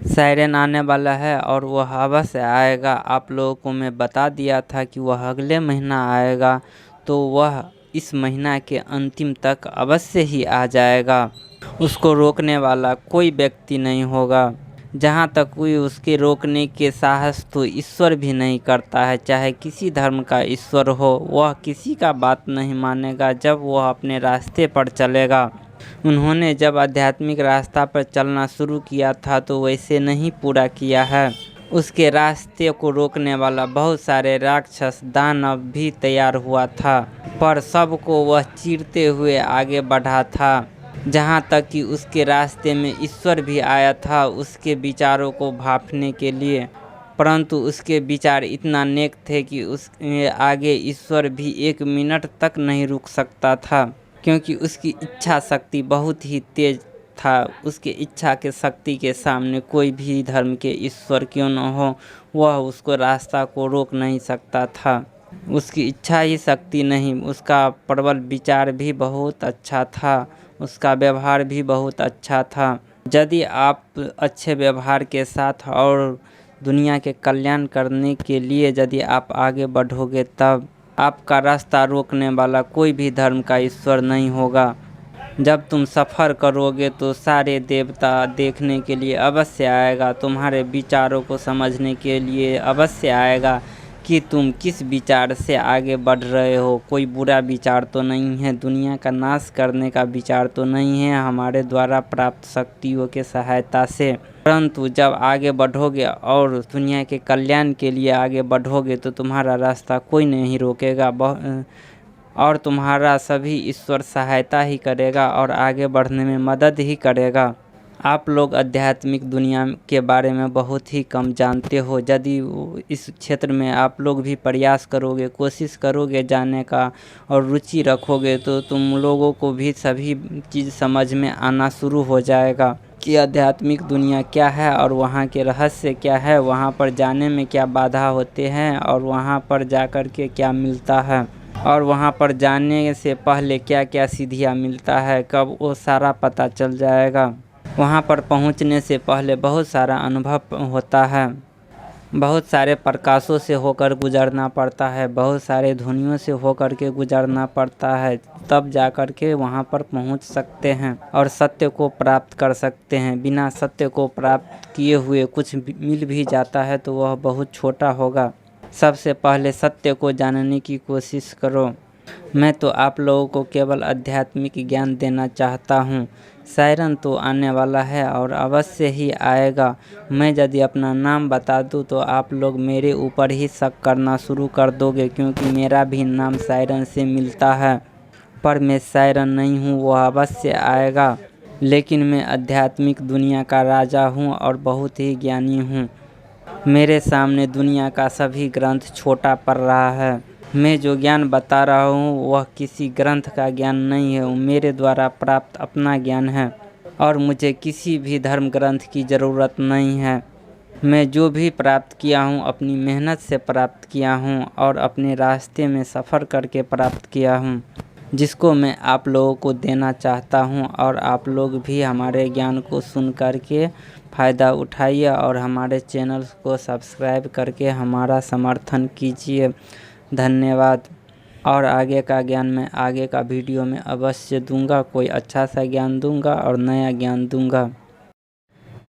Siren आने वाला है और वह अवश्य आएगा। आप लोगों को मैं बता दिया था कि वह अगले महीना आएगा, तो वह इस महीना के अंतिम तक अवश्य ही आ जाएगा। उसको रोकने वाला कोई व्यक्ति नहीं होगा। जहाँ तक कोई उसके रोकने के साहस तो ईश्वर भी नहीं करता है। चाहे किसी धर्म का ईश्वर हो, वह किसी का बात नहीं मानेगा जब वह अपने रास्ते पर चलेगा। उन्होंने जब आध्यात्मिक रास्ता पर चलना शुरू किया था तो वैसे नहीं पूरा किया है। उसके रास्ते को रोकने वाला बहुत सारे राक्षस दानव भी तैयार हुआ था, पर सबको वह चीरते हुए आगे बढ़ा था। जहाँ तक कि उसके रास्ते में ईश्वर भी आया था उसके विचारों को भांपने के लिए, परंतु उसके विचार इतना नेक थे कि उसके आगे ईश्वर भी 1 मिनट तक नहीं रुक सकता था, क्योंकि उसकी इच्छा शक्ति बहुत ही तेज था। उसके इच्छा के शक्ति के सामने कोई भी धर्म के ईश्वर क्यों न हो, वह उसको रास्ता को रोक नहीं सकता था। उसकी इच्छा ही शक्ति नहीं, उसका प्रबल विचार भी बहुत अच्छा था, उसका व्यवहार भी बहुत अच्छा था। यदि आप अच्छे व्यवहार के साथ और दुनिया के कल्याण करने के लिए यदि आप आगे बढ़ोगे, तब आपका रास्ता रोकने वाला कोई भी धर्म का ईश्वर नहीं होगा। जब तुम सफ़र करोगे तो सारे देवता देखने के लिए अवश्य आएगा, तुम्हारे विचारों को समझने के लिए अवश्य आएगा कि तुम किस विचार से आगे बढ़ रहे हो। कोई बुरा विचार तो नहीं है, दुनिया का नाश करने का विचार तो नहीं है हमारे द्वारा प्राप्त शक्तियों के सहायता से। परंतु जब आगे बढ़ोगे और दुनिया के कल्याण के लिए आगे बढ़ोगे तो तुम्हारा रास्ता कोई नहीं रोकेगा और तुम्हारा सभी ईश्वर सहायता ही करेगा और आगे बढ़ने में मदद ही करेगा। आप लोग आध्यात्मिक दुनिया के बारे में बहुत ही कम जानते हो। यदि इस क्षेत्र में आप लोग भी प्रयास करोगे, कोशिश करोगे जाने का और रुचि रखोगे, तो तुम लोगों को भी सभी चीज़ समझ में आना शुरू हो जाएगा कि आध्यात्मिक दुनिया क्या है और वहाँ के रहस्य क्या है, वहाँ पर जाने में क्या बाधा होते हैं और वहाँ पर जाकर के क्या मिलता है, और वहाँ पर जाने से पहले क्या क्या सीढ़ियाँ मिलता है, कब वो सारा पता चल जाएगा। वहाँ पर पहुँचने से पहले बहुत सारा अनुभव होता है, बहुत सारे प्रकाशों से होकर गुजरना पड़ता है, बहुत सारे ध्वनियों से होकर के गुजरना पड़ता है, तब जाकर के वहाँ पर पहुँच सकते हैं और सत्य को प्राप्त कर सकते हैं। बिना सत्य को प्राप्त किए हुए कुछ मिल भी जाता है तो वह बहुत छोटा होगा। सबसे पहले सत्य को जानने की कोशिश करो। मैं तो आप लोगों को केवल आध्यात्मिक ज्ञान देना चाहता हूँ। सायरन तो आने वाला है और अवश्य ही आएगा। मैं यदि अपना नाम बता दूँ तो आप लोग मेरे ऊपर ही शक करना शुरू कर दोगे, क्योंकि मेरा भी नाम सायरन से मिलता है। पर मैं सायरन नहीं हूँ, वह अवश्य आएगा। लेकिन मैं आध्यात्मिक दुनिया का राजा हूँ और बहुत ही ज्ञानी हूँ। मेरे सामने दुनिया का सभी ग्रंथ छोटा पड़ रहा है। मैं जो ज्ञान बता रहा हूँ वह किसी ग्रंथ का ज्ञान नहीं है, मेरे द्वारा प्राप्त अपना ज्ञान है और मुझे किसी भी धर्म ग्रंथ की ज़रूरत नहीं है। मैं जो भी प्राप्त किया हूँ अपनी मेहनत से प्राप्त किया हूँ और अपने रास्ते में सफ़र करके प्राप्त किया हूँ, जिसको मैं आप लोगों को देना चाहता हूँ। और आप लोग भी हमारे ज्ञान को सुन करके फ़ायदा उठाइए और हमारे चैनल को सब्सक्राइब करके हमारा समर्थन कीजिए। धन्यवाद। और आगे का ज्ञान मैं आगे का वीडियो में अवश्य दूंगा, कोई अच्छा सा ज्ञान दूंगा और नया ज्ञान दूंगा।